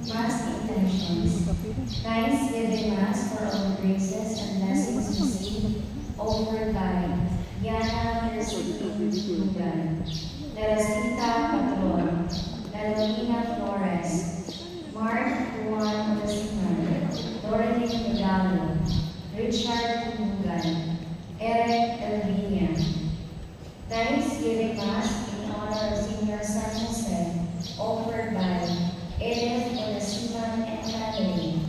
Mass intentions. Thanksgiving Mass for all graces and blessings received over by Yana Christine Lugan, Teresita Patron, Carolina Flores, Mark Juan Osiman, Dorothy Medalo, Richard Lugan, Eric Elvinia. Thanksgiving Mass in honor of Senior San Jose, offered by Edith Onesiman and family.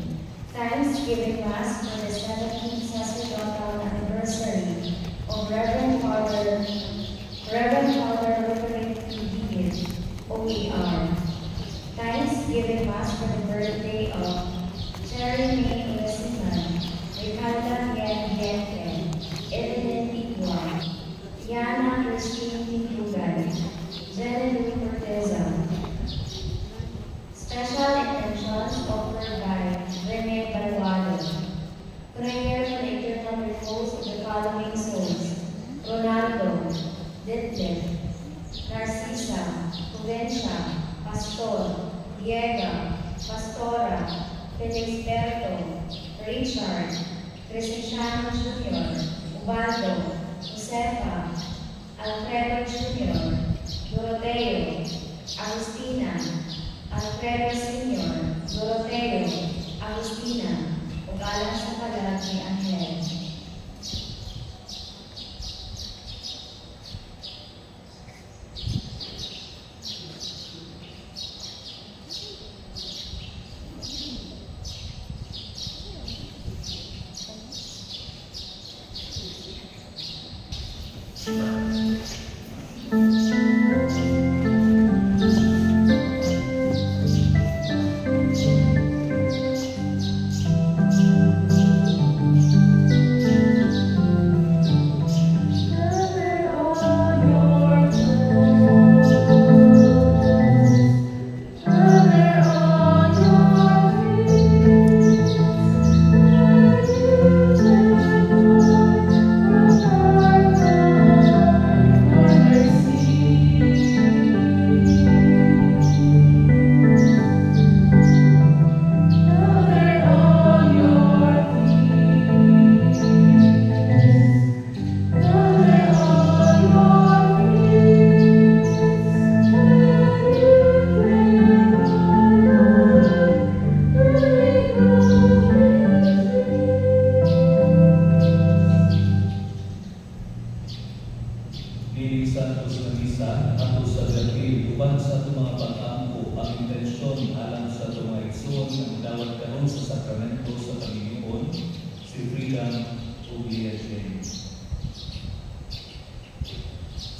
Thanksgiving Mass for the 17th sacerdotal anniversary of Reverend Father Roderick P. OER. Thanksgiving Mass for the birthday of Cherry May Onesiman, Ricardo Gente, Evelyn Pitwa, Yana Christine Lugan, Jenny Corteza. Special intentions offered by Rene Baluado. Prayer for the eternal repose of the following souls: Ronaldo, Detlef, Narcisa, Juvencia, Pastor, Diego, Pastora, Felisberto, Richard, Cristiano Jr., Ubaldo, Josefa, Alfredo Jr., Doroteo, Agustina, Alfredo Sr., Doroteo, Agustina, ug alang sa kalag ni Angel.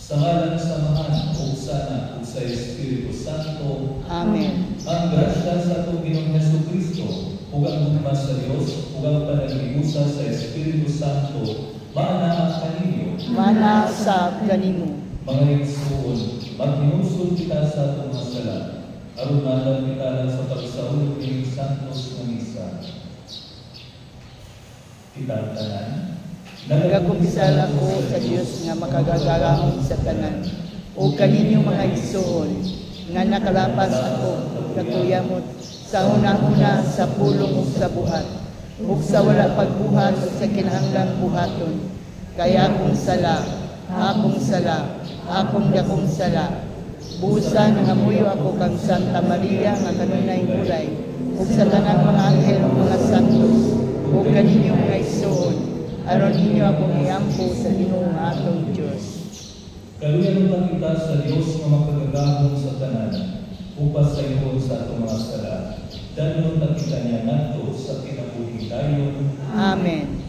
Sa ngalan ng samahan, o sana, o sa Espiritu Santo. Amen. Ang grasya sa atong Ginoong Jesucristo, ug ang hukma sa Dios, ug ang panaghiusa sa Espiritu Santo, maana kaninyo. Mana sa kanimo. Mga igsoon, maghinusol kita sa atong mga sala, aron madan kita lang sa pagsaulog ng Santos nga misa. Kita tanan. Nagakumpisala ko sa Diyos nga makagagarahon sa tanan o kaninyo mga igsoon nga nakalapas ako katuyamot sa hunahuna sa pulong ug sa buhat ug sa wala pagbuhat ug sa kinahanglan buhaton kaya akong dakong sala busan nga muyo ako kang Santa Maria nga kanunay mulay ug sa tanan mga anghel ug mga santos o kaninyo mga igsoon aron ninyo akong iampo sa Ginoong atong Diyos. Kaluyan lang kita sa Diyos nga makagagahon sa tanan, upas sa iyo sa atong mga sala. Danon na kita niya nato sa kinabuhi tayo. Amen.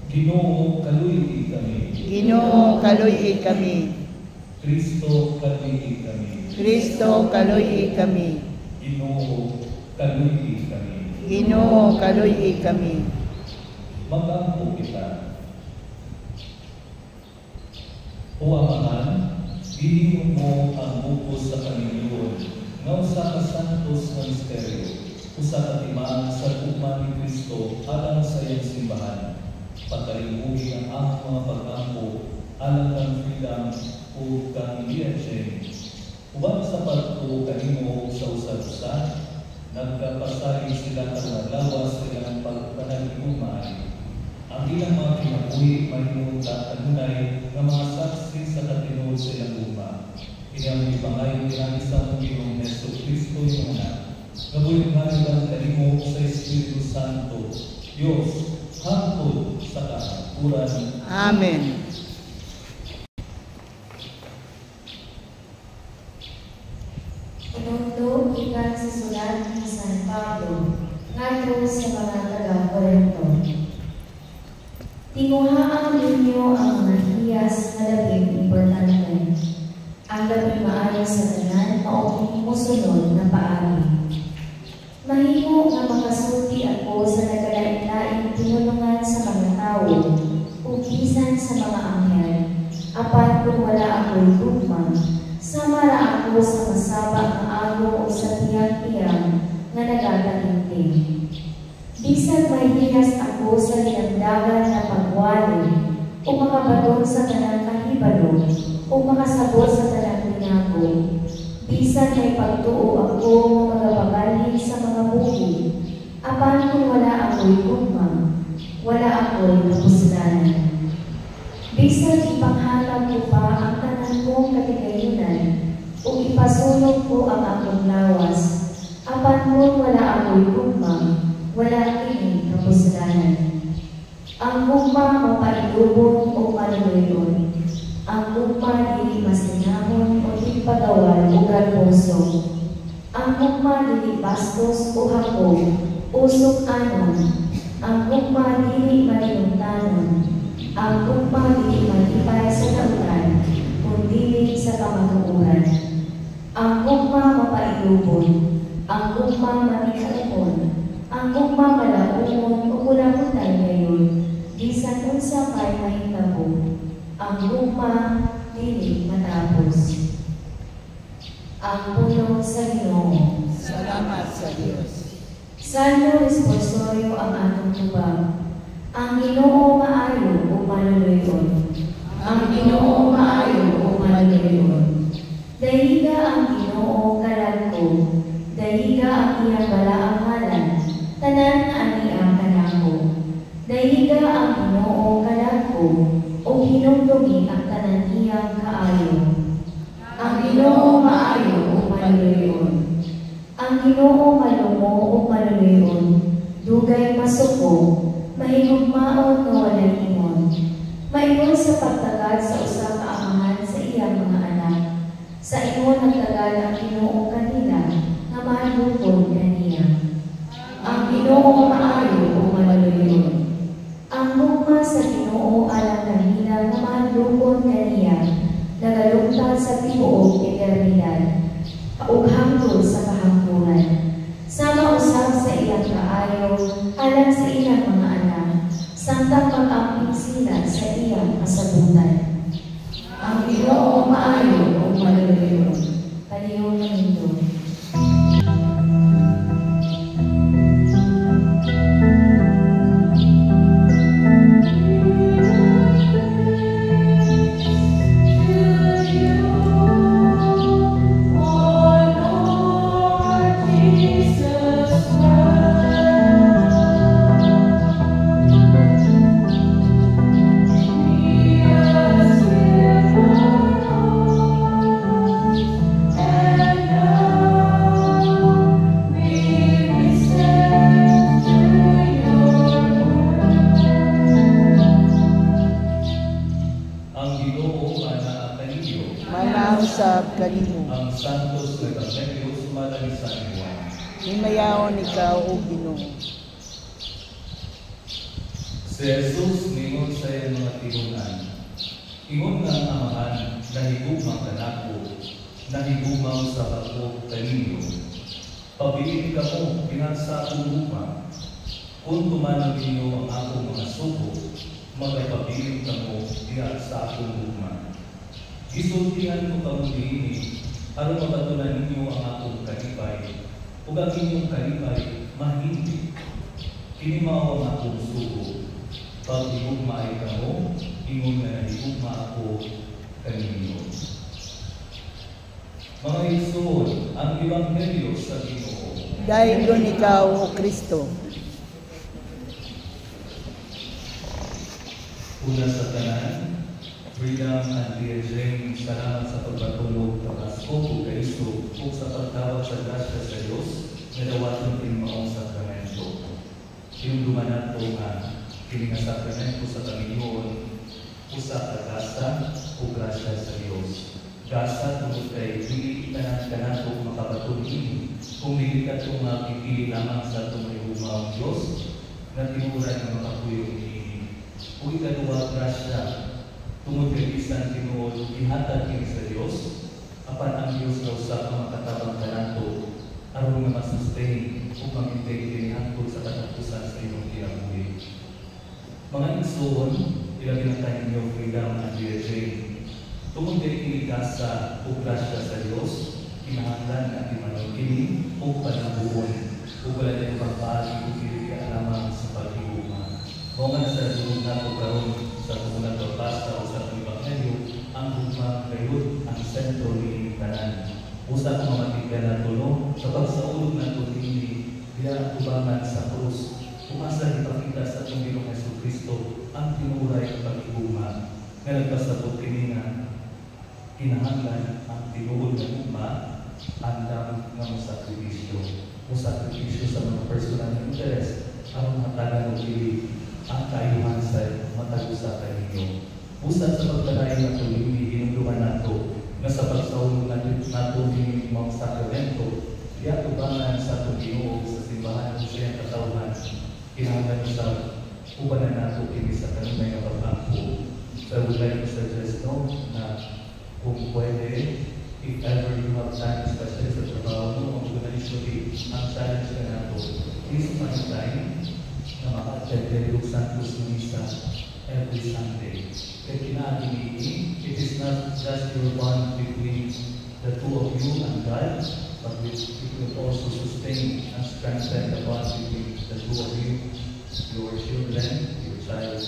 Ginoo, kaluy kami. Ginoo, kaluy kami. Kristo, kaluy kami. Kristo, kaluy kami. Ginoo, kaluy kami. Ginoo, kaluy kami. Mag-ampo kita. O Amahan, gihimo mo ang bukos sa Panginoon, nga usa ka santos nga misteryo, usa ka timaan sa ugma ni Kristo alang sa iyang simbahan. Pagkalimuhi ang among mga pag-ampo alang kang freedom o kang liachen. Ubang sa pagtuo kay kanimo sa usa-usa, nagkapasali sila kang lawas sa ilang pagpanagigumay. Ang ilang mga kinabuhi mahinuta kanunay nga mga saksi sa katinuod sa ilang guma. Ilang ibangayon ilang isang Panginoong Jesucristo yung anak. Nabuyuhan kanimo sa Espiritu Santo, Diyos, hangtod sa kahapuran. Amen. Inundo ikan sa sulat ni San Pablo ngadto sa mga taga-Korinto. Tinguhaan ninyo ang mga hiyas na labing importante. Ang labing maayo sa tanan maong musunod na paari. Mahimo nga makasulti ako sa nagalain-laing tinulungan sa mga tao ug bisan sa mga anghel. Apan kung wala ako'y tugma, samara ako sa masaba nga ago o sa tiyang-tiyang nga nagagalinting. Bisan may hiyas ako sa linamdagan na pagwali o makabadong sa tanang kahibalo o makasabot sa tanang tinago. Bisan may pagtuo ako ng magababalhin sa mga buhi. Apan kung wala ako'y tugma, wala ako'y kapusdanan. Bisan ipanghatag ko pa ang tanan kong katigayunan o ipasulog ko ang akong lawas. Apan kung wala ako'y tugma, wala kini kapusdanan. Ang gugma mapailubon o maluloyon. Ang gugma dili masinahon o di pagawal o garboso. Ang gugma dili bastos o hakog, usok anon. Ang gugma dili malinungtanon. Ang gugma dili matipay sa nautan, kundi sa kamatuoran. Ang gugma mapailubon. Ang gugma matikaupon. Ang gugma malaumon o kulamutan ngayon, bisan unsa pa'y mahitabo. Ang gugma dili matapos. Ang pulong sa Ginoo. Salamat sa Diyos. Salmo responsorio ang atong tubag. Ang Ginoo maayo o maluluyon. Ang Ginoo maayo o maluluyon. Dahiga ang Ginoo kalagko. Dahiga ang iyang balaang ngalan. Tanan nga aniya kanako. Dahiga ang Ginoo kalagko o hinumdumi ang tanan iyang kaayo. Ang Ginoo maayo o maluluyon. Ang Ginoo malumo o maluluyon. Dugay masuko, mahigugmaon nga walay ingon. Maingon sa pagtagad sa usa ka amahan sa iyang mga anak. Sa ingon nagtagad ang Ginoo kanila nga mahalukon kaniya. Ang Ginoo maayo o maluluyon. Ang gugma sa Ginoo alang kanila nga mahalukon kaniya, nagalugtad sa tibuok eternidad, ug hangtod sa kahangturan. Sama usab sa iyang kaayo alang sa ilang mga anak, samtang mag-amping sila sa iyang kasabutan. Ang Ginoo maayo o maluluyon. Kaliyong mundo. Manausap kanimo. Ang Santos Retamelios Malalisan Juan. Himayaon ikaw o Ginoo. Si Jesus ningon sa iyang mga tinunan. Ingon nga ang amahan, nahigugmang kanako, nahigugmang sa ako kaninyo. Pabilin ka mo, pinansa akong luma. Kung tumanong ninyo ang akong mga suko, magpabilin ka mo, diya sa akong luma. Gisultihan ko kamuliini, aron mabatunan ninyo ang akong kalipay, ug ang inyong kalipay mahindi. Kini mao ang akong sugo. Pag higugma ay kamo, ingon na nahigugma ako kaninyo. Mga igsoon, ang Ebanghelyo sa Ginoo. Dahil ikaw, O Kristo. Una sa tanan, Freedom and Jane, salamat sa pagpatulog ng Pasko o Kaiso o sa pagtawag sa grasya sa Diyos na dawaton king maong sakramento. Yung dumanato nga, kini nga sakramento sa Panginoon, usa ka gasa o grasya sa Diyos. Gasa tungkol kay dili itanan kanato makabatulin kung dili ka itong mapipili lamang sa itong mayumaong Diyos na tinuran na makapuyong ini. Kung ikaduwa grasya, tungkol kay isang tinuod, ihatag kini sa Diyos, apan ang Diyos na usap ang makatabang kanato, aron nga masustain o pamintay kini hangtod sa katapusan sa inyong kinabuhi. Mga igsoon, ilagay na tayo ninyo Freedom and Jane. Tungkol kay iligasa o grasya sa Diyos, kinahanglan na timanong kini o panabuon o wala na ibang paagi o kaya lamang sa paghihuma. Mga sa dunod na ito karoon sa tunang pagbasa o sa Ebanghelyo, ang hugma kayo ang sentro ni tanan. Usa ang mamatigan na tulong sa pagsaulog na tulili diya tubangan sa krus. Umasa ipakita sa itong Ginoong Jesucristo ang tinuray ng paghihuma nga nagpasabot kini nga kinahanglan ang tinuod na hugma andam nga masakripisyo. Masakripisyo sa mga personal na interes ang matagan o pili ang kayuhan sa matagusa kaninyo. Usat sa pagpalain na tulili, hinuluhan nato na sa pagsaulog nato din mga sakramento, diya tubangan sa itong Ginoo sa simbahan o siyang katawhan, kinahanglan sa ubanan nato kini sa kanunay na pagbangko. So I would like to suggest na kung pwede, if ever you have time, especially sa trabaho mo, usually ang challenge na nato, please find time na maka-attend Deus Santos Misa every Sunday. Kaya kinaagin it is not just your bond between the two of you and God, but it will also sustain and strengthen the bond between the two of you, your children, your child,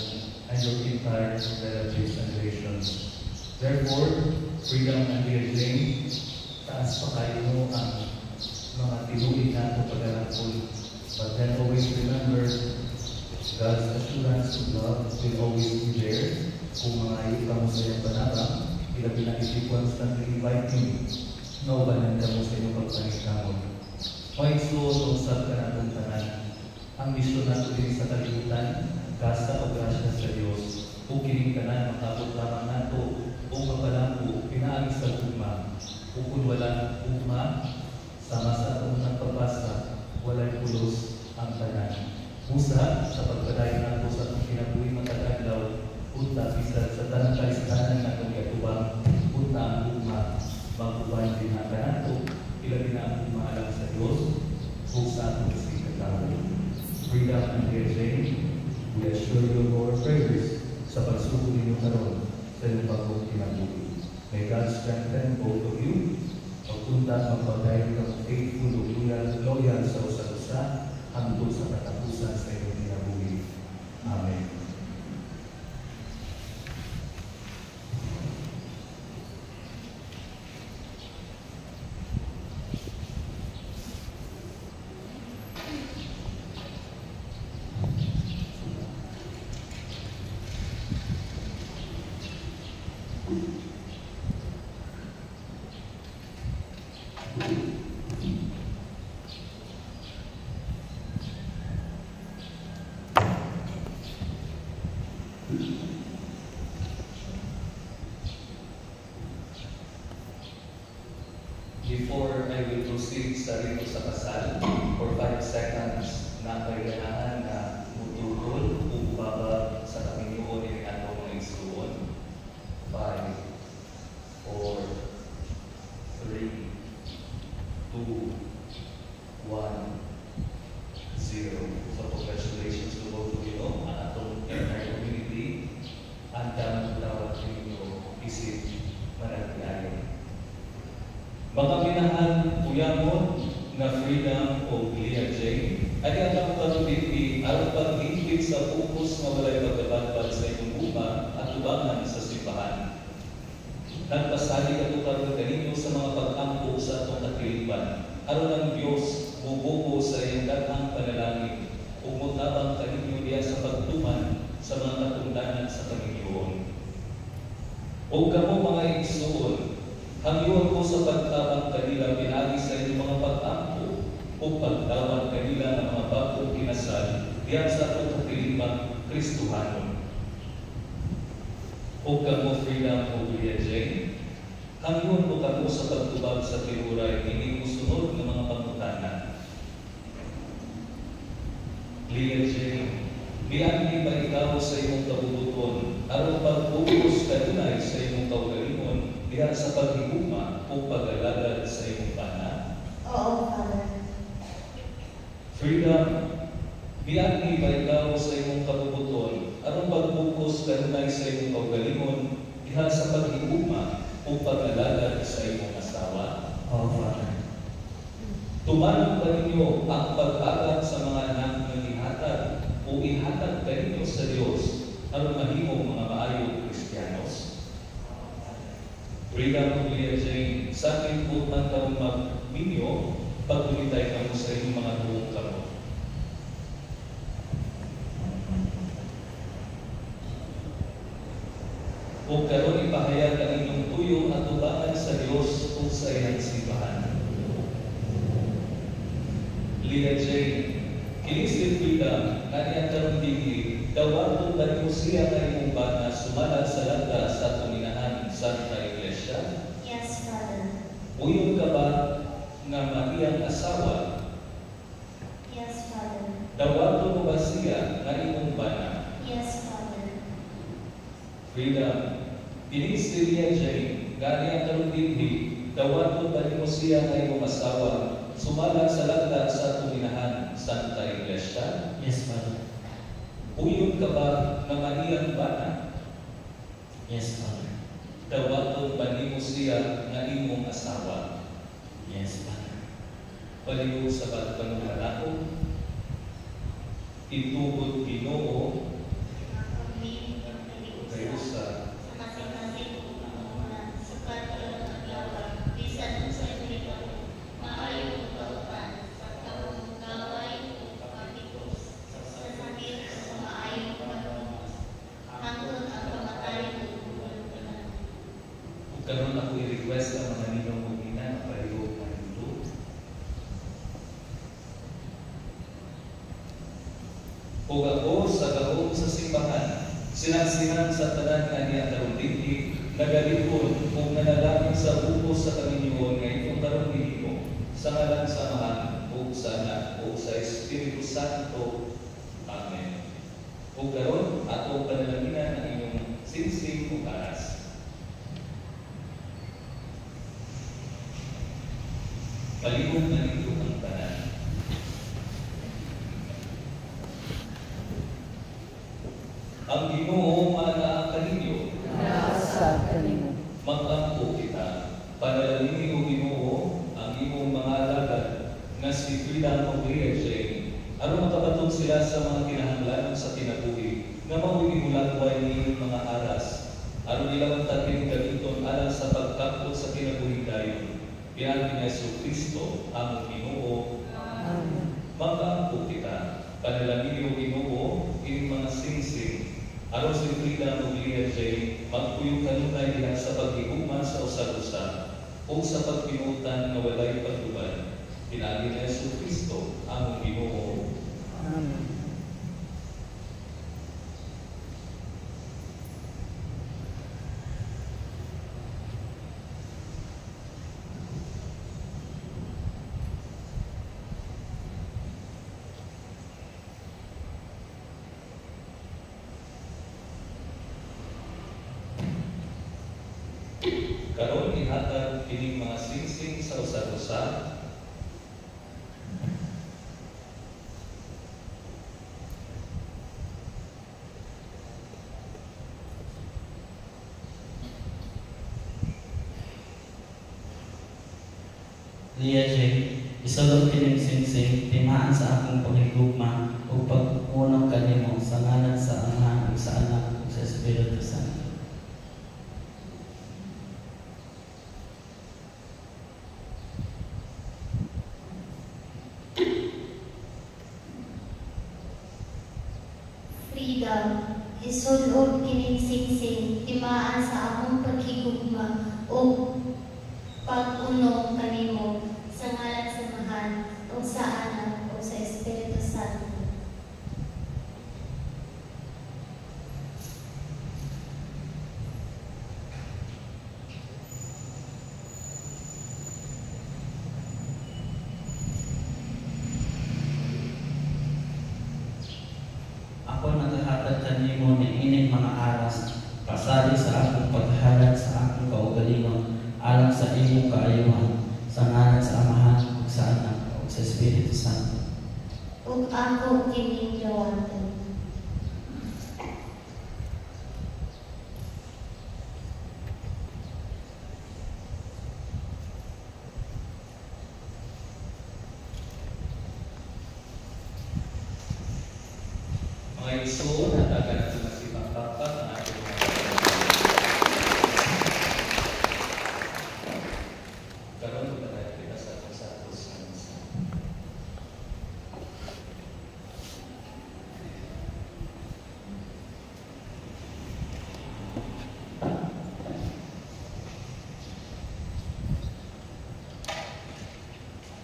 and your entire relatives and relations. Therefore, Freedom and Jane, taas pa kayo mo ang mga tinuloy nato pag-arapol. But then always remember, God's assurance of love will always be there. Kung mga ikaw sa iyong panabang, ilabi na constantly invite Him na ubanan ka mo sa iyong pagpanikamon. May suot sa kanatong tanan. Ang misyon nato din sa kalibutan, gasa o grasya sa Diyos. Kung kining tanan, makabot lamang nato o mapalampo, pinaagi sa hugma. Kung wala hugma, sama sa atong nagpapasa, walay pulos ang tanan. Usa sa pagpadayon nato sa atong kinabuhi matagadlaw, punta bisan sa tanang kalistanan na itong katubang, punta ang hugma, mag-uban din ang kanato, ilabi na ang hugma alang sa Diyos, kung sa atong isikataw. Freedom and Jane, we assure you of our prayers sa pagsugod ninyo karon sa iyong bagong kinabuhi. May God strengthen both of you, pagpunta magpadayon ng faithful o loyal sa usa-usa, hangtod sa katapusan sa iyong kinabuhi. Amen. Before I will proceed sa rito sa kasal, for 5 seconds na kailangan na mututol o baba sa Panginoon ng atong mga igsoon. 5, 4, 3, 2, 1, 0. So congratulations to both of you, ang atong entire community. Ang damang tawag ninyo isip managlayan. Mga minahal uyamon na Freedom o Jane, ay ang pagpapiti ang pag-ingkit sa focus na walay pagkabagpag sa inyong uma at tubangan sa simbahan. nagpasalig ato karon kaninyo sa mga pag-ampo sa atong katilipan. Aron ang Dios mubuko sa iyang daghang panalangin ug motabang kaninyo diha sa pagtuman sa mga katungdanan sa Panginoon. O kamo mga igsoon, hangyoon ko sa pagtabang kanila pinagi sa inyong mga pag-ampo o pagtawag kanila ng mga bagong kinasal diyan sa atong katilipan Kristohanon. O kamo Frida Mogulia Jane, hangyoon mo kamo sa pagtubag sa tinuray hindi musunod ng mga pangutanan. Lia Jane, miangin ba ikaw sa imong kabubuton aron pagfocus kanunay sa imong kaugalingon diha sa paghigugma o pag-alagad sa imong bana? Oo, Father. Freedom, miangin ba ikaw sa imong kabubuton aron pag-focus kanunay sa imong kaugalingon diha sa paghigugma o pag-alagad sa imong asawa? Oo, Father. Tumanong ba ninyo ang pag-agad sa mga anak na ihatag o ihatag kaninyo sa Diyos aron mahimong mga maayong Kristiyanos? Freedom of Lia Jane, sa akin po man karong magminyo, pagkulitay kamo sa inyong mga tuong kamo. O karon ipahayag ang inyong tuyo at tubangan sa Diyos o sa iyang simbahan. Lia Jane, kinisip kita na niyang karong dili, dawaton ba niyo siya na imong bana sumalag sa lagda sa tuminahan Santa Iglesia? Yes, Father. Uyon ka ba nga mahiyang asawa? Yes, Father. Dawaton mo ba siya na imong bana? Yes, Father. Freedom, kinisip Lia Jane, nga niyang karong dili, dawaton ba niyo siya na imong asawa sumalag sa lagda sa tuminahan Santa Iglesia? Yes, Father. Uyon ka ba na mahiyang bana? Yes, Father. Dawaton ba nimo siya nga imong asawa? Yes, Father. Palihog sa pagpanungalako, itubod Ginoo kayo sa karon ako i-request ang mga ninyong mag-ina na palihog ng ito. O ako sa gahong sa simbahan, sinagsinan sa tanan nga niya karong dili, nagalipon kung nanalangin sa bukos sa Panginoon nga itong karong dili sa ngalan sa Ama o sa Anak o sa Espiritu Santo. Amen. O karon atong panalanginan ang inyong sinsing o karas. Palihog na nito ang tanan. Ang Ginoo manaa kaninyo. Sa kanimo. Mag-ampo kita. Panalangin o Ginoo ang imong mga alagad na si Frida Mogulia Jane. Aron makabatog sila sa mga kinahanglanon sa kinabuhi nga mao'y imulagway niyong mga aras. Aron ilang tatin gamiton alang sa pagkapot sa kinabuhi dayon. Pinagi ni Jesucristo ang Ginoo. Amen. Mag-ampo kita. Panalangin o Ginoo ining mga singsing. Aron si Frida Mogulia Jane, magpuyong kanunay diha sa paghigugma sa usa-usa o sa pagpinutan nga walay pagtubag. Pinagi ni Jesucristo ang Ginoo. Amen. Karon ihatag kining mga singsing sa usa-usa. Lia Jane, isulod kining singsing, timaan sa akong paghigugma o pag-unong kanimo sa ngalan sa Ama ug sa Anak ug sa Espiritu Santo. iya isulod kining singsing timaan sa among paghigugma o pag-unom kanimo sa ngalan sa Mahal o sa Anak o sa Espiritu Santo. Ako naghahatag kanimo ni ining mga aras, pasali sa akong paghalad sa akong kaugalingon, alang sa imong kaayuhan, sa ngalan sa Amahan ug sa Anak ug sa Espiritu Santo. Ug ako kining dawatan. Mga iso, natagan natin na si Pangkakak ang ating mga karoon ko na kita sa Santos ng isa.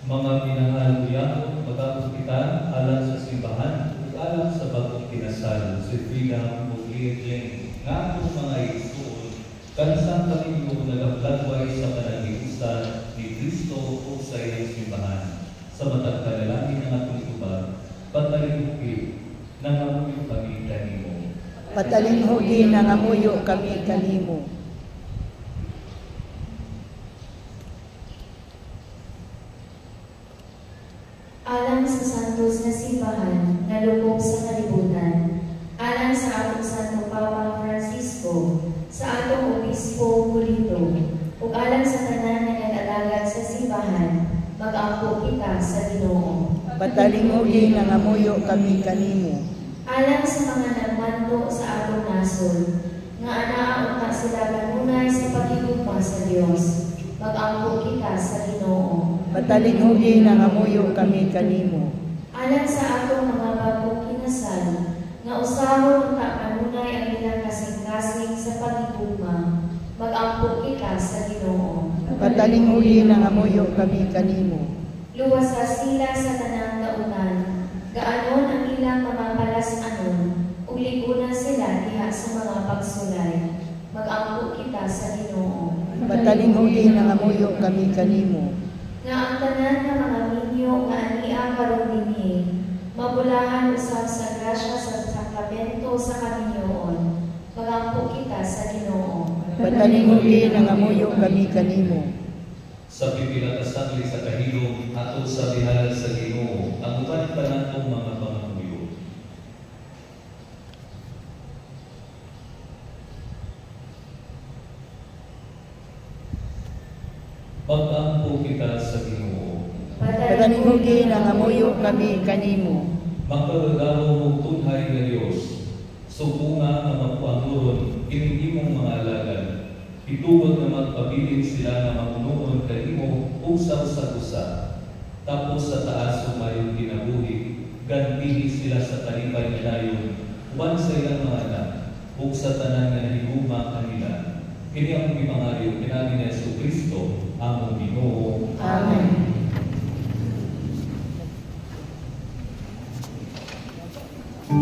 Mga minahal kuya, magkakupitan alang sa simbahan ug alang sa bagong kinasal si Frida ug Lietling nga atong mga igsoon kansang kami yung nagaplatway sa panag-iusan ni Kristo ug sa iyang simbahan sa matag panalangin ng atong iban patalinhugi nangamuyo kami kanimo. Patalinhugi nangamuyo kami kanimo. Alang sa santos na simbahan na lubog sa kalibutan, alang sa atong Santo Papa Francisco, sa atong Obispo Pulito, ug alang sa tanan nga nag-alagad sa simbahan, mag-ampo kita sa Ginoo. Patalinhugi nangamuyo kami kanimo. Alang sa mga nagmanto sa atong nasod, nga anaa ka sila kanunay sa paghigugma sa Dios, mag-ampo kita sa Ginoo. Patalinhugi nangamuyo kami kanimo. Alang sa atong mga bagong kinasal, nga usahon ka kanunay ang ilang kasing-kasing sa paghigugma, mag-ampo kita sa Ginoo. Patalinhugi nangamuyo kami kanimo. Luwasa sila sa tanang dautan, gaanon ang ilang mamapalas-anon, ug ligunan sila diha sa mga pagsulay, mag-ampo kita sa Ginoo. Patalinhugi nangamuyo kami kanimo. Nga ang tanan nga mga minyo nga ania karon dinhi mabulahan usab sa grasya sa sakramento sa kaminyoon, magampo kita sa Ginoo. Patalinhugi nangamuyo kami kanimo. Sa pipinatasangli sa kahilom ato sa bihalal sa Ginoo ang uban pa natong mga pangamuyo. Mag-ampo kita sa Ginoo. Patalinhugi nangamuyo kami kanimo. Makagagawa mo tunhay nga Diyos. Supunga nga magpuanduron kining imong mga alagad. Itubag na magpabilin sila nga mamunuon kanimo ug sa usa. Tapos sa taas sumayong kinabuhi, gantihi sila sa talipay nilayon, uban sa ilang mga anak, ug sa tanan nga higugma kanila. Kini ang ipangayo kinabi ni Jesucristo, among Ginoo. Amen. Ug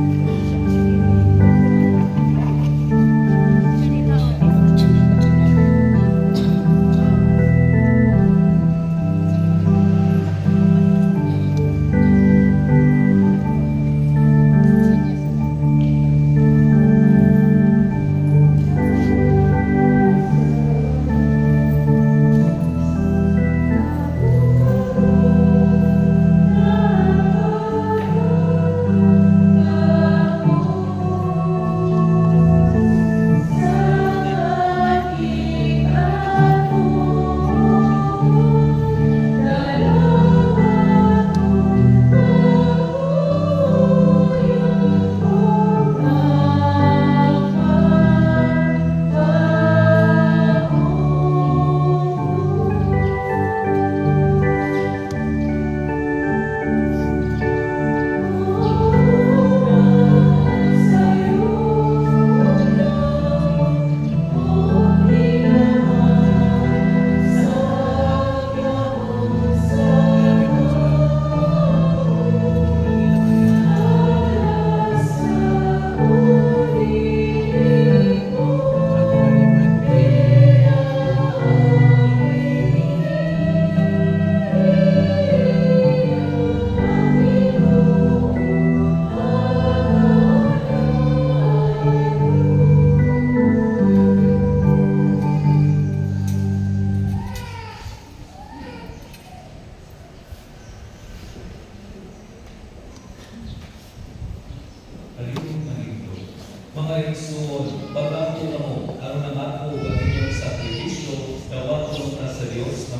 mga igsoon, paglampo na mo, aron ang ako ang inyong sakripisyo, dawaton ka sa Dios nga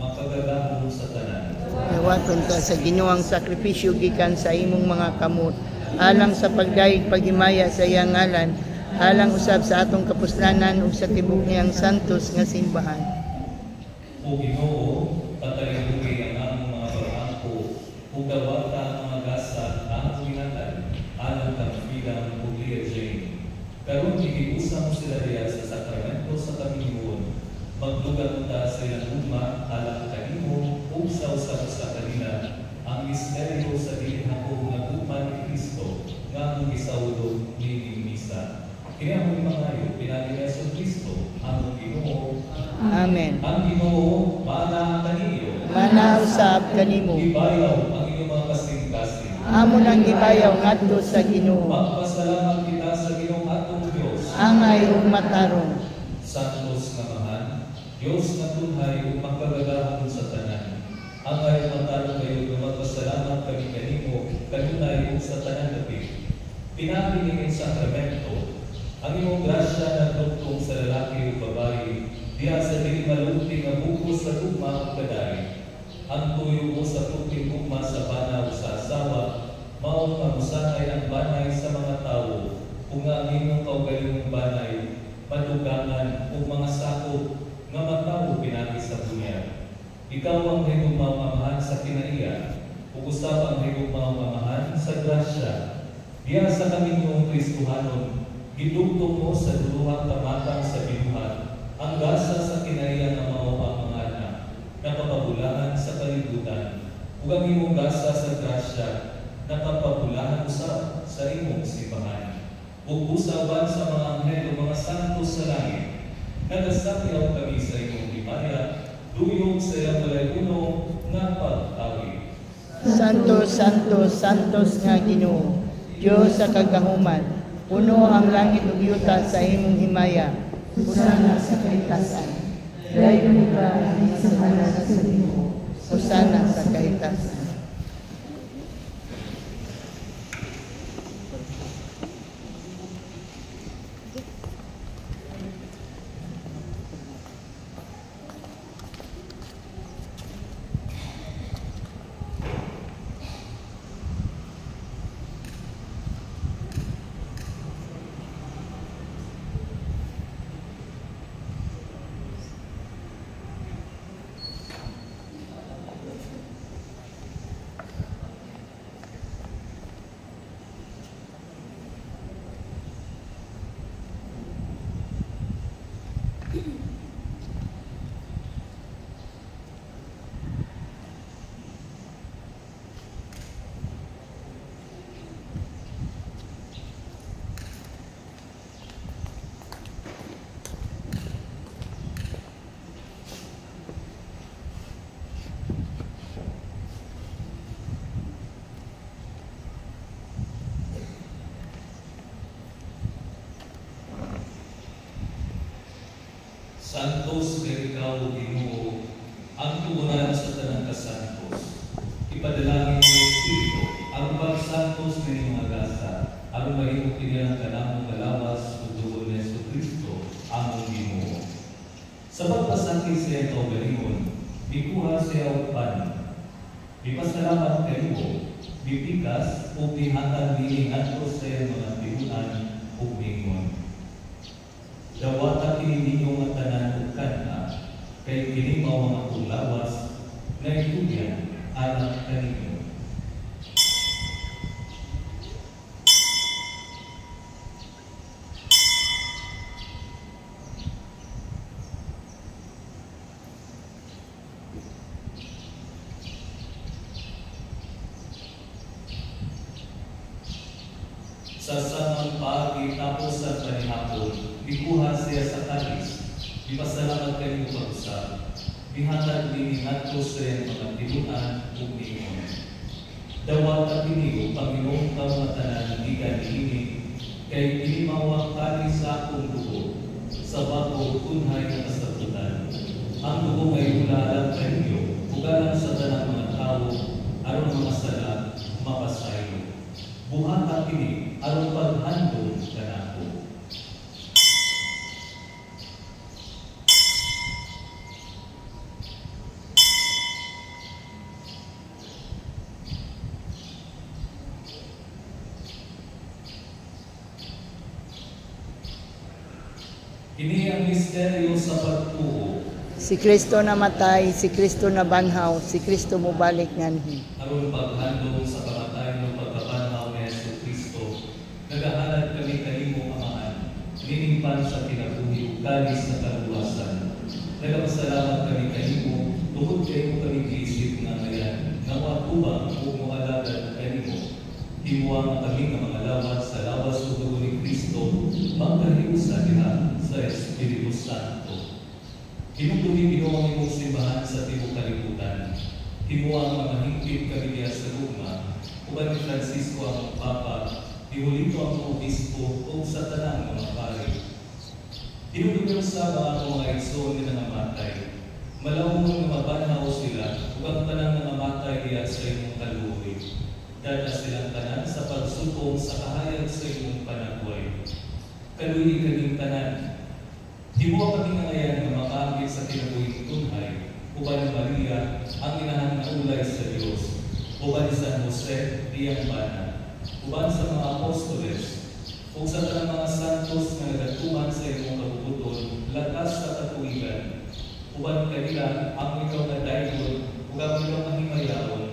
makagagahom sa tanan. Dawaton ka sa Ginoong sakripisyo gikan sa imong mga kamot, alang sa pagdayeg paghimaya sa iyang ngalan, alang usab sa atong kapuslanan ug sa tibuok niyang santos nga simbahan. O Ginoo, patalinugay ang among mga barangko, ug dawata ang mga gasa ang ginatan, alang kang bilang ug Jane. Karon gigiusa mo sila diya sa sakramento sa Panginoon. Magdugang ta sa ilang ugma, alang kanimo, ug sa usap sa kanila, ang misteryo sa dinhakong nga ugma ni Kristo, nga ang gisawdo ni misa. Kaya mo mangayo, pinagi sa Kristo, ang Ginoo. Amen. Ang Ginoo, mana kaninyo. Mana usab kanimo. Ibayaw ang inyong mga kasing-kasing. Amo nang gibayaw ngadto sa Ginoo. Magpasalamat kita sa Ginoong atong Dios. Angay ug matarong. Santos nga mahal, Dios nga tunhay ug magkagagahon sa tanan. Angay matarong kayo nga magpasalamat kami kanimo, kanunay ug sa tanan labi. Pinapilingin sa sakramento, ang imong grasya na tugtong sa lalaki ug babae, diha sa dili malunting nga buko sa ugma ug kadari. Ang tuyo mo sa tuting ugma sa bana o sa asawa, mao nga musanay ang banay sa mga tawo, kung nga ang imong kaugalingong banay, madugangan o mga sakop nga magtawo pinagi sa bunyag. Ikaw ang higugmaong mamahan sa kinaiya, ug usab ang higugmaong mamahan sa grasya. Diha sa Kamingong Kristohanon, gidugtong mo sa duluhang tamatang sa binuhat, ang gasa sa kinaiya nga mao ang mga anak, nakapabulahan sa kalibutan, ug ang imong gasa sa grasya, nakapabulahan usab sa imong simbahan. Ug usaban sa mga anghel o mga santos sa langit, nagasakiyaw kami sa imong himaya, duyong sa iyang balayuno nga pag-awi. Santos, Santos, Santos nga Ginoo, Dios sa kagahuman, puno ang langit ug yuta sa imong himaya. Husana sa kaitasan. Dayon ka sa ngalan sa Ginoo. Husana sa kaitasan. Santos nga ikaw, Ginoo, ang tugunan sa tanang kasantos. Ipadalangin mo Espiritu, ang pagsantos ng iyong agasa, aron mahimok kinilang kanamong kalawas ug dugo ni Jesucristo, among Ginoo. Sa pagpasakit sa iyang kaugalingon, bikuha siya og panon. Ipasalamat kayo, bipikas o bihatag nini ngadto sa iyang mga tinuan ug ningon. Dawata kini ninyong ang tanan ug kanta, kay kini mao mga ulawas na itugyan anak kaninyo. Sa samang pagi tapos sa panihapon, bikuha siya sa kalis, ipasalamat kayo pag-usap, bihatag din ngadto sa iyang mga tinuan ug ningon. Dawat kini Panginoon ka mga tanan gikan niini, kay dili mawag kalis sa akong dugo, sa bago tunhay nga kasabutan. Ang dugo ngay ulalang kayo, ugalan sa tanang mga tao, aron mga sala, mapasayo. Buhat kini aron paghandom kanako. Kini ang misteryo sa pagtuo, Si Kristo namatay, si Kristo nabanhaw, si Kristo mubalik nganhi. aron paghandong sa kamatayon ng pagkabanhaw ni Jesucristo, nagahanad kami kanimo Amahan, linimpan sa kinabuhi ug kalis sa kaluwasan. Nagapasalamat kami kanimo, tungod kay mo kami giisip nga ngayon, nga matubang ug moalagad kanimo. Himuang kami nga mga lawas sa lawas ug dugo ni Kristo, magkahiusa diha sa Espiritu Santo. Hinugdumi Ginoo ang imong simbahan sa tibuok kalibutan. Himuang mga hingpit kami diha sa Roma, uban ni Francisco ang Papa, Hipólito ang Obispo ug sa tanang mga pari. Hinugdumi sa mga igsoon nga namatay. Malawon nga mabanhaw sila ug ang tanang nga namatay diha sa imong kaluoy. Dala silang tanan sa pagsukong sa kahayag sa imong panagbuhay. Kaluhi kaming tanan. Himuang kami ngayon nga makaagit sa kinabuhing tunhay, uban ni Maria, ang inahan na ulay sa Diyos, uban ni San Jose, iyang bana, uban sa mga apostoles, ug sa tanang mga santos nga nagatuman sa imong kabubuton, lakas sa katuigan, uban kanila ang ikaw na dayon, ug ang ikaw na himayaon,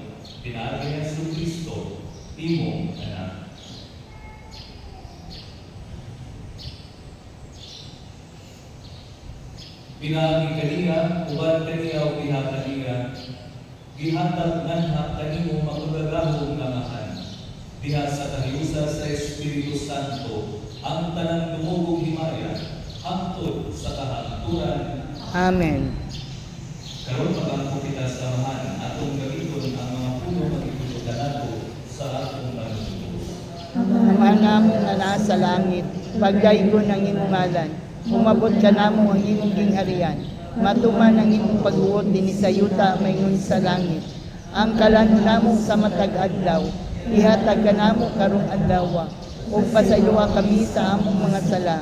pinaagi ni Jesucristo, imong anak. Pinaagi kaniya, uban kaniya o piha kaniya, gihatag nanha kanimo makagagahong ngamahan. Diha sa kahiusa sa Espiritu Santo, ang tanang dumugong himaya, hangtod sa kahangturan. Amen. Karon pagangko kita samahan atong gamiton ang mga puno magitutugan nato sa atong panunod. Ama namo nga naa sa langit, pagdaygon ang imong ngalan. Umabot ka namo ang imong gingharian. Matuman ang imong paghuwot dinhi sa yuta maingon sa langit. Ang kalanon namo sa matag adlaw, ihatag ka namo karong adlaw. Ug pasayloha kami sa among mga sala.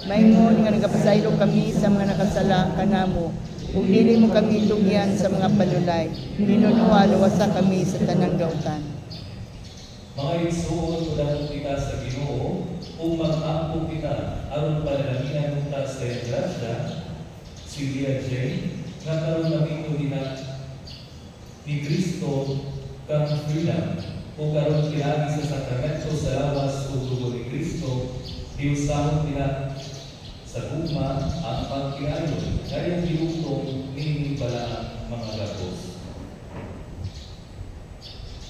Maingon nga nagapasaylo kami sa mga nakasala kanamo. Ug dili mo kami tugyan sa mga panulay. Hinunuwa luwasa kami sa tanang gawtan. Mga igsoon, udang kita sa Ginoo, kung mag-angkong kita, aron panalangin kita sa iyang grasya, si Lia J, nga karoon namin ulinan ni Kristo kang freedom, o karoon kilagi sa sakramento sa lawas o dugo ni Kristo, hiusahon nila sa gugma ang pagkiayon, kayang dilutong ni pala mga gabos.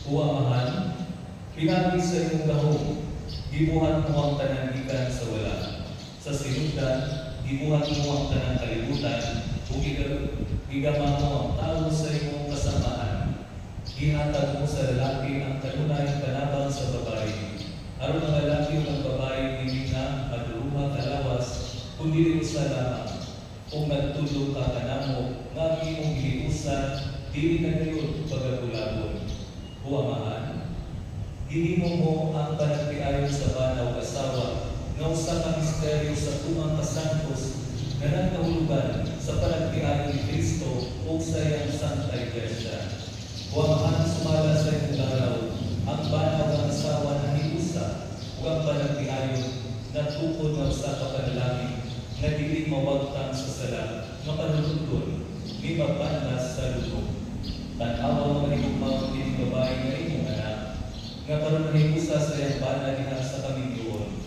Uamahan, pinagi sa iyong gahong, gibuhat mo ang tanan gikan sa wala. Sa sinugdan, gibuhat mo ang tanan kalibutan, o gigama mo ang tao sa iyong kasamaan. Gihatag mo sa lalaki ang kanunay panabang sa babae. Aron ang lalaki o ang babae hindi na maduluha kalawas, kundi rin sa lamang. Kung nagtulog ka kanamo, nga imong giliusan, dili na ngayon pagagulabon. Uamahan, hinimo mo ang panagtiayon sa banaw asawa nga usa ka misteryo sa tumang kasantos nga nagkahulugan sa panagtiayon ni Kristo o sa iyang Santa Iglesia. Huwamahan sumala sa iyong laraw ang banaw ng asawa na hiusa o ang panagtiayon na tukod ng usa ka panalangin na dili mawagtang sa sala nga panulundon di mapandas sa lubog. Tanawa mo mahigugmaw din babae nga imong anak nga karon mahiusa sa iyang bana diha sa Kamingyoon.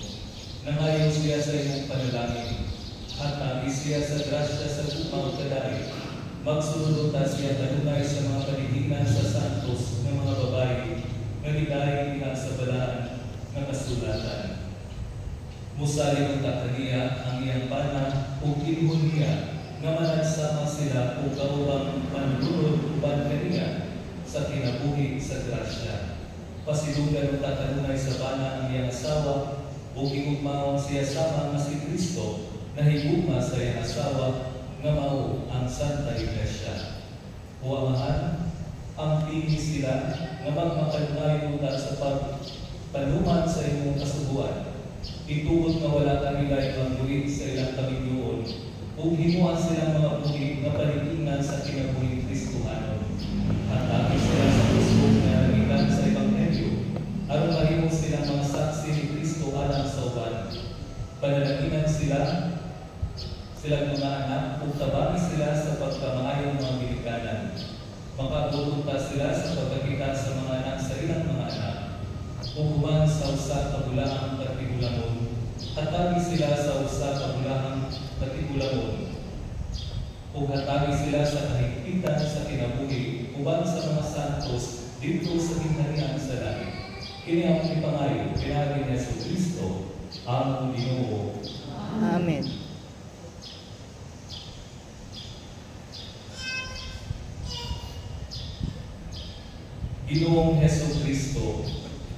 Nangayon siya sa iyong panalangin at nagis siya sa grasya sa upang kadari. Magsunod ta siya kanunay sa mga panihinan sa santos ng mga babae nga gidayon diha sa balaan nga kasulatan. Musali ng takaniya ang iyang bana o kinuhon niya nga managsama sila o kaubang panlulod uban kaniya sa kinabuhi sa grasya. Pasilugan ng tatanunay sa bana ang iyang asawa o gigugmaon siya sama nga si Kristo na higugma sa iyang asawa nga mao ang Santa Iglesia. Huwamahan, ang pili sila nga magmakalunayon sa pagpanuman sa imong kasubuan. Ituod nga wala kami ibang buhig sa ilang Kamingyoon ug himuan silang mga buhig nga panitingan sa kinabuhing Kristohanon. At agis sila sa Kristo nga namitan sa Ebanghelyo aron mahimo silang mga saksi ni Kristo alang sa uban. Panalaginan sila Silang mga anak, ugtabani sila sa pagkamaayong mga ginikanan. Makabutot pa sila sa pagkakita sa mga anak sa ilang mga anak. Hukuman sa usa ka bulahang katigulangon. Hatagi sila sa usa ka bulahang katigulangon. Ug hatagi sila sa kahigpitan sa kinabuhi uban sa mga santos dito sa ginharian sa langit. Kini ang ipangayo pinagi ni Jesucristo, ang Ginoo. Amen. Ginoong Jesucristo,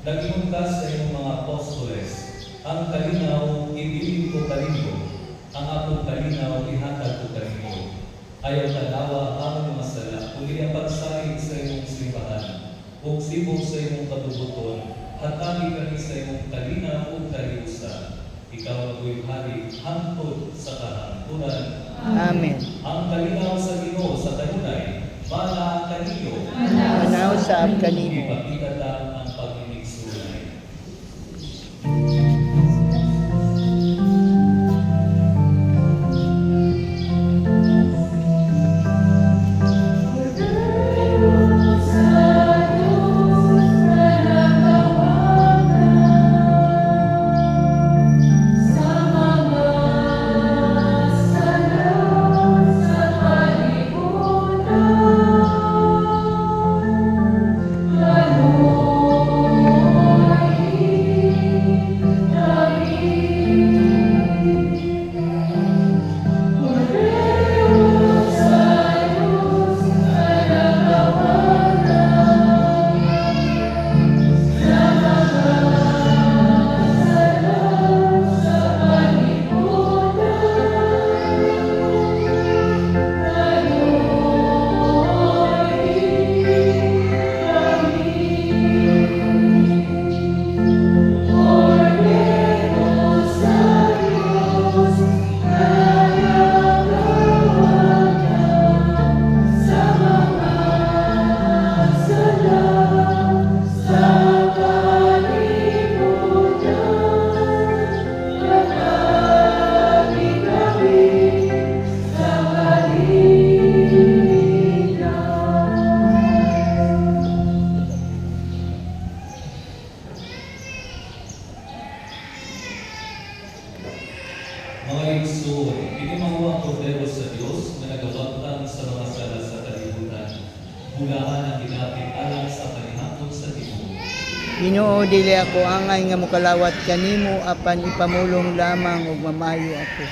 nag-ingon ka sa iyong mga apostoles, ang kalinaw ibilin ko kaninyo, ang akong kalinaw ihatag ko kaninyo. Ayaw tanawa ang mga sala, kundi ang pagsalig sa iyong simbahan, ug sibong sa iyong katubuton, hatagi kami sa iyong kalinaw ug kaliusa. Ikaw ako'y hari hangtod sa kahangturan. Amen. Ang kalinaw sa Ginoo sa kanunay, mana kaninyo. Manaw sa kanimo. Ipakita ang pag-ibig sulay. Mga igsoon, pinimawa ang kordero sa Diyos na nagawagtan sa mga sala sa kalibutan. Bulahan ang ginapit alang sa kanihapon sa tibuok. Ginoo, dili ako angay nga mokalawat kanimo apan ipamulong lamang ug mamayo ako.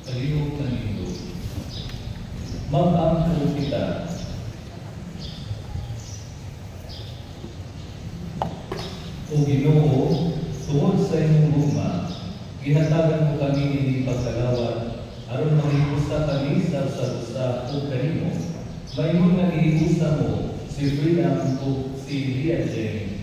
Kalihog ng mundo. Mag-angkol kita. O Ginoo, tungod sa imong gugma, ginatagan mo kami ini pagkalawat, aron mangihusa kami sa usa o kanimo. Mayroon nga ihusa mo si Freedom o si Lia Jane.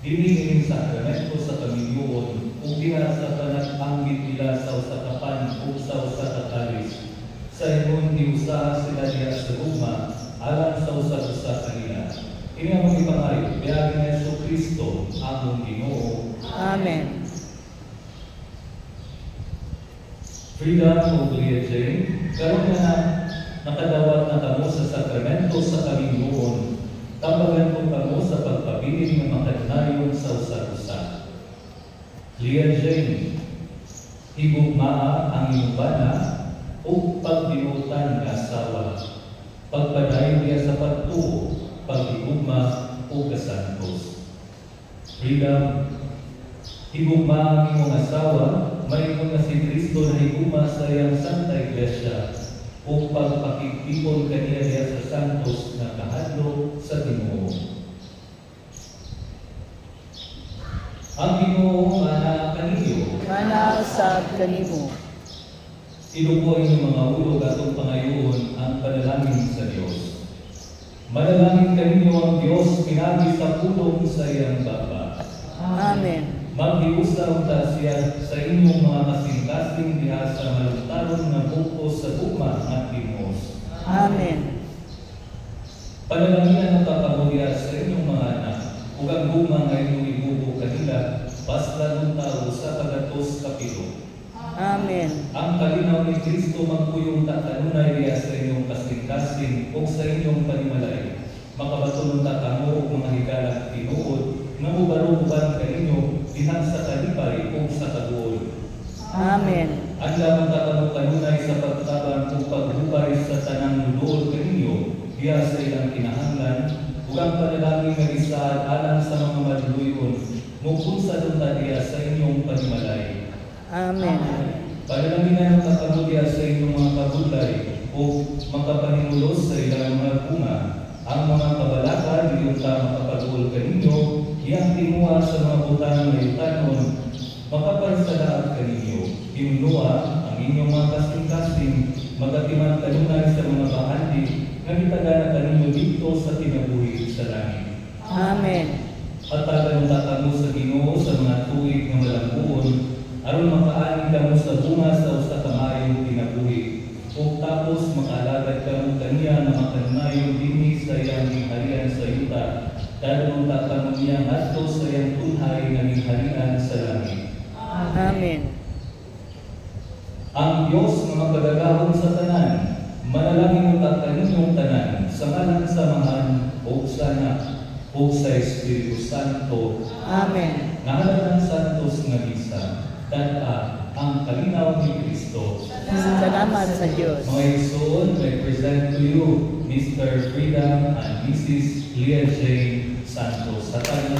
Dinihiling sakramento sa Panginoon kung ginasa panag-anggit nila sa usakapan o sa usakapalis. Sa imong iusahan sila niya sa gugma, alang sa usa-usa kanila. Ini ang mga ipangayo, biyagi na Yesu Kristo, among Ginoo. Amen. Freedom o Lia Jane, karon na nakadawat na kamo sa sakramento sa Panginoon. Tambagan ko kamo sa pagpabiling ng makadnayon sa usa-usa. Lia Jane, higugmaa ang iyong bana o pagbinutan nga asawa. Pagpadayon niya sa pagtuo, paghigugma o kasantos. Freedom, higugma ang iyong asawa, mayroon na si Kristo na higugma sa iyang Santa Iglesia o pagpakitipon kaniya niya sa santos na kahadlo sa Ginoo. Ang Ginoo ana kaninyo, Mana sa kanimo. inupo inyong mga ulog atong pangayoon ang panalangin sa Diyos. Manalangin kaninyo ang Diyos pinabi sa pulong sa iyang baba. Amen. Maghiusa ta siya sa inyong mga kasing-kasing diha sa malutaron na buko sa gugma at timos. Amen. Panalangin ang kapabuya sa inyong mga anak, ug ang guma nga inyong ibubo kanila, basta nung tao sa kagatos kapito. Amen. Ang kalinaw ni Kristo magpuyong takanunay diya sa inyong kasing-kasing o sa inyong panimalay. Makabatulong takamo o mga higalang tinuod, nga mubaro-uban kaninyo, dihang sa kalipay o sa kaduol. Amen. Ang lamang takanunay sa pagtabang o paghubay sa tanang ludool kaninyo, diya sa ilang kinahanglan, ug ang panalangin nga isaad alang sa mga maluluyon, mupunsa doon diya sa inyong panimalay. Amen. Panalangin ang kakamudya sa inyong mga kabulay o makapahimulos sa ilang mga bunga. Ang mga kabalaka di ka makapagul kaninyo, iyang timuha sa mga butang na yutanon, makaparsalaat kaninyo. Hinunua ang inyong mga kasing-kasing, magatiman kanunay sa mga bahandi, na itagana kaninyo dito sa tinabuhi sa langit. Amen. At tatanong mo sa Ginoo sa mga tuig na malambuon, aron makaani ka mo sa bunga sa usa ka maayong kinabuhi. O tapos makaalagad ka mo kaniya na makanunayong dinhi sa iyang gingharian sa yuta, dadong tatanong niya ngadto sa iyang tunhay na gingharian sa langit. Amen. Ang Diyos mga kadagahon sa tanan, manalangin mo kaninyong tanan sa ngalan samahan o sa anak o sa Espiritu Santo. Amen. Ngalan ng Santos nga Misa, data ang kalinaw ni Kristo. Salamat sa Diyos. Mga igsoon, I present to you Mr. Frida and Mrs. Leah J. Santos. Sa tayo